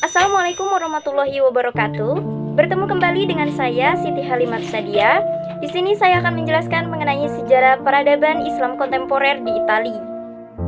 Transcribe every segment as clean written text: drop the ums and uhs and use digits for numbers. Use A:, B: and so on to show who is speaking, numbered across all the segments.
A: Assalamualaikum warahmatullahi wabarakatuh. Bertemu kembali dengan saya Siti Halimat Sadia. Di sini saya akan menjelaskan mengenai sejarah peradaban Islam kontemporer di Italia.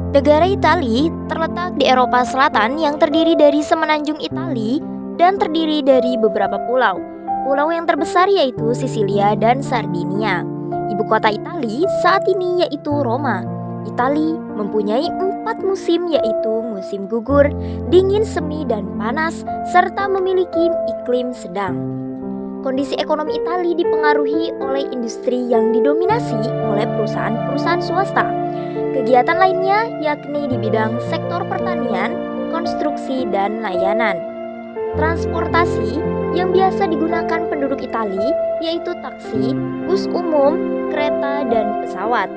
A: Negara Italia terletak di Eropa Selatan yang terdiri dari semenanjung Italia dan terdiri dari beberapa pulau. Pulau yang terbesar yaitu Sisilia dan Sardinia. Ibu kota Italia saat ini yaitu Roma. Italia mempunyai 4 musim yaitu musim gugur, dingin semi dan panas, serta memiliki iklim sedang. Kondisi ekonomi Italia dipengaruhi oleh industri yang didominasi oleh perusahaan-perusahaan swasta. Kegiatan lainnya yakni di bidang sektor pertanian, konstruksi, dan layanan. Transportasi yang biasa digunakan penduduk Italia yaitu taksi, bus umum, kereta, dan pesawat.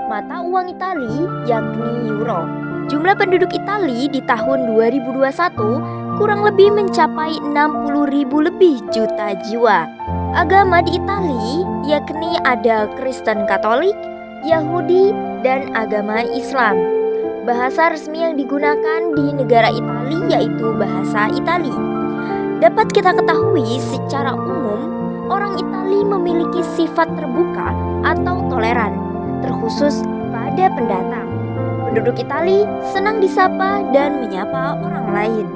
A: Mata uang Italia yakni euro. Jumlah penduduk Italia di tahun 2021 kurang lebih mencapai 60.000 lebih juta jiwa. Agama di Italia yakni ada Kristen Katolik, Yahudi, dan agama Islam. Bahasa resmi yang digunakan di negara Italia yaitu bahasa Italia. Dapat kita ketahui secara umum, orang Italia memiliki sifat terbuka atau toleran, terkhusus pada pendatang. Penduduk Italia senang disapa dan menyapa orang lain.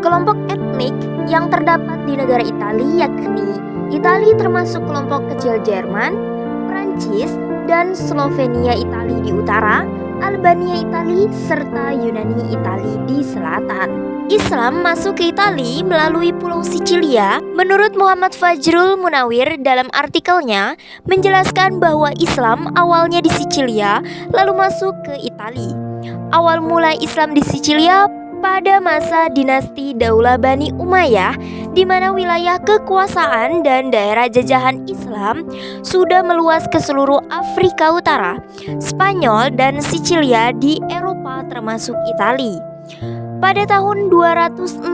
A: Kelompok etnik yang terdapat di negara Italia yakni Italia termasuk kelompok kecil Jerman, Prancis, dan Slovenia Italia di utara, Albania Italia, serta Yunani Italia di selatan. Islam masuk ke Italia melalui Pulau Sicilia. Menurut Muhammad Fajrul Munawir dalam artikelnya menjelaskan bahwa Islam awalnya di Sicilia lalu masuk ke Italia. Awal mulai Islam di Sicilia pada masa dinasti Daulah Bani Umayyah, di mana wilayah kekuasaan dan daerah jajahan Islam sudah meluas ke seluruh Afrika Utara, Spanyol, dan Sicilia di Eropa termasuk Italia. Pada tahun 264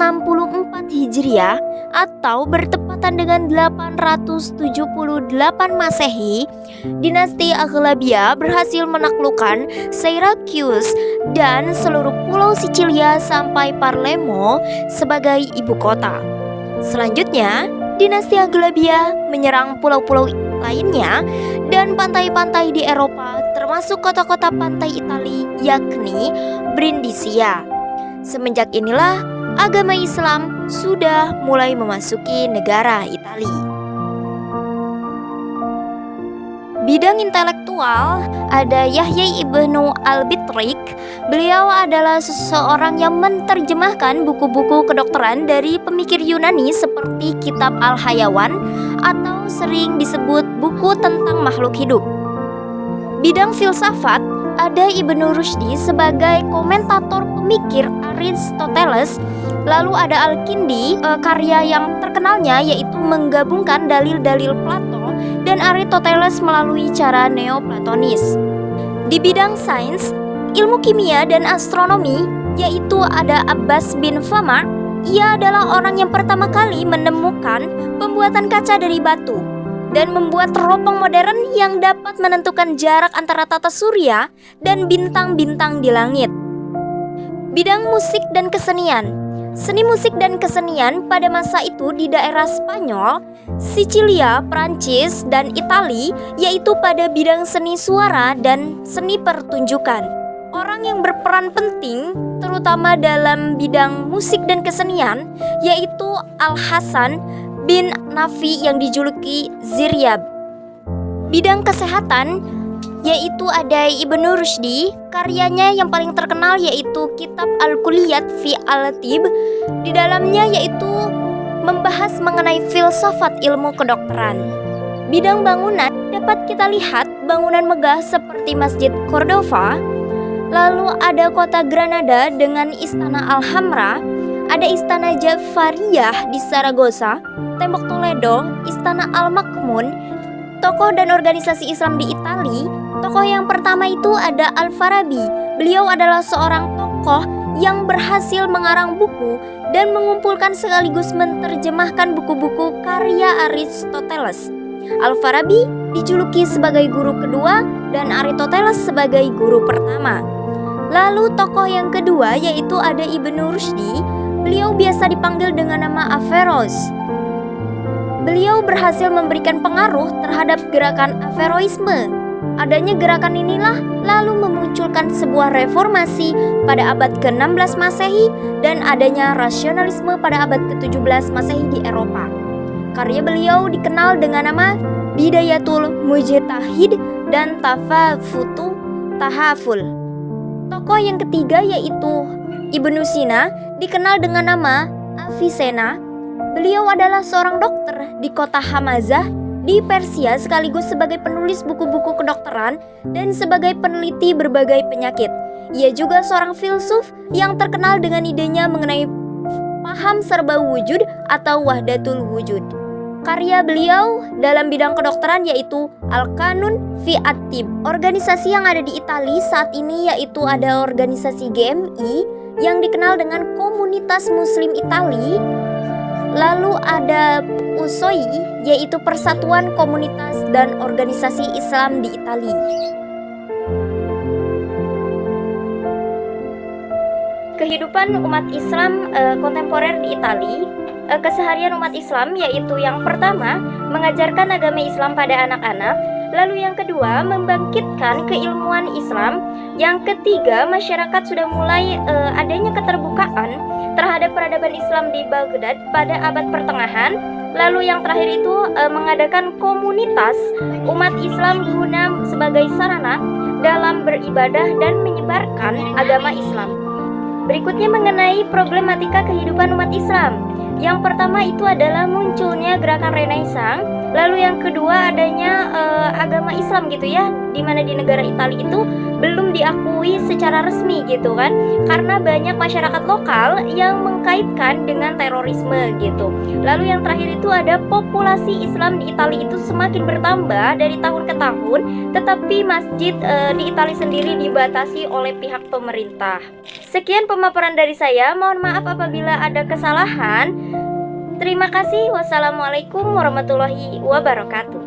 A: Hijriah atau bertepatan dengan 878 Masehi, dinasti Aghlabiyah berhasil menaklukkan Syracuse dan seluruh pulau Sicilia sampai Palermo sebagai ibu kota. Selanjutnya, dinasti Aghlabiyah menyerang pulau-pulau lainnya dan pantai-pantai di Eropa termasuk kota-kota pantai Italia yakni Brindisia. Semenjak inilah agama Islam sudah mulai memasuki negara Italia. Bidang intelektual ada Yahya ibnu Al-Bitrik. Beliau adalah seseorang yang menerjemahkan buku-buku kedokteran dari pemikir Yunani seperti Kitab Al-Hayawan atau sering disebut buku tentang makhluk hidup. Bidang filsafat ada Ibnu Rushdi sebagai komentator pemikir Aristoteles. Lalu ada Al-Kindi, karya yang terkenalnya yaitu menggabungkan dalil-dalil Plato dan Aristoteles melalui cara neoplatonis. Di bidang sains, ilmu kimia dan astronomi yaitu ada Abbas bin Famar. Ia adalah orang yang pertama kali menemukan pembuatan kaca dari batu dan membuat teropong modern yang dapat menentukan jarak antara tata surya dan bintang-bintang di langit. Bidang musik dan kesenian. Seni musik dan kesenian pada masa itu di daerah Spanyol, Sicilia, Prancis, dan Italia yaitu pada bidang seni suara dan seni pertunjukan. Orang yang berperan penting terutama dalam bidang musik dan kesenian yaitu Al-Hasan bin Nafi yang dijuluki Ziryab. Bidang kesehatan yaitu ada Ibnu Rushdi. Karyanya yang paling terkenal yaitu Kitab Al-Kulliyat fi Al-Tib. Di dalamnya yaitu membahas mengenai filsafat ilmu kedokteran. Bidang bangunan dapat kita lihat bangunan megah seperti Masjid Cordova. Lalu ada kota Granada dengan Istana Alhambra. Ada Istana Jafariyah di Saragossa, Tembok Toledo, Istana Al-Makmun. Tokoh dan organisasi Islam di Italia. Tokoh yang pertama itu ada Al-Farabi. Beliau adalah seorang tokoh yang berhasil mengarang buku dan mengumpulkan sekaligus menerjemahkan buku-buku karya Aristoteles. Al-Farabi dijuluki sebagai guru kedua dan Aristoteles sebagai guru pertama. Lalu tokoh yang kedua yaitu ada Ibnu Rushdi. Beliau biasa dipanggil dengan nama Averroes. Beliau berhasil memberikan pengaruh terhadap gerakan Averroisme. Adanya gerakan inilah lalu memunculkan sebuah reformasi pada abad ke-16 Masehi dan adanya rasionalisme pada abad ke-17 Masehi di Eropa. Karya beliau dikenal dengan nama Bidayatul Mujtahid dan Tafafutu Tahaful. Tokoh yang ketiga yaitu Ibnu Sina, dikenal dengan nama Avicenna. Beliau adalah seorang dokter di kota Hamazah di Persia sekaligus sebagai penulis buku-buku kedokteran dan sebagai peneliti berbagai penyakit. Ia juga seorang filsuf yang terkenal dengan idenya mengenai paham serba wujud atau wahdatul wujud. Karya beliau dalam bidang kedokteran yaitu Al-Qanun fi at-Tibb. Organisasi yang ada di Italia saat ini yaitu ada organisasi GMI yang dikenal dengan Komunitas Muslim Italia. Lalu ada USOI, yaitu Persatuan Komunitas dan Organisasi Islam di Italia. Kehidupan umat Islam kontemporer di Italia, keseharian umat Islam yaitu yang pertama, mengajarkan agama Islam pada anak-anak. Lalu yang kedua, membangkitkan keilmuan Islam. Yang ketiga, masyarakat sudah mulai adanya keterbukaan terhadap peradaban Islam di Baghdad pada abad pertengahan. Lalu yang terakhir itu mengadakan komunitas umat Islam guna sebagai sarana dalam beribadah dan menyebarkan agama Islam. Berikutnya mengenai problematika kehidupan umat Islam. Yang pertama itu adalah munculnya gerakan Renaissance. Lalu yang kedua adanya agama Islam gitu ya, dimana di negara Italia itu belum diakui secara resmi gitu kan, karena banyak masyarakat lokal yang mengkaitkan dengan terorisme gitu. Lalu yang terakhir itu ada populasi Islam di Italia itu semakin bertambah dari tahun ke tahun, tetapi masjid di Italia sendiri dibatasi oleh pihak pemerintah. Sekian pemaparan dari saya, mohon maaf apabila ada kesalahan. Terima kasih. Wassalamualaikum warahmatullahi wabarakatuh.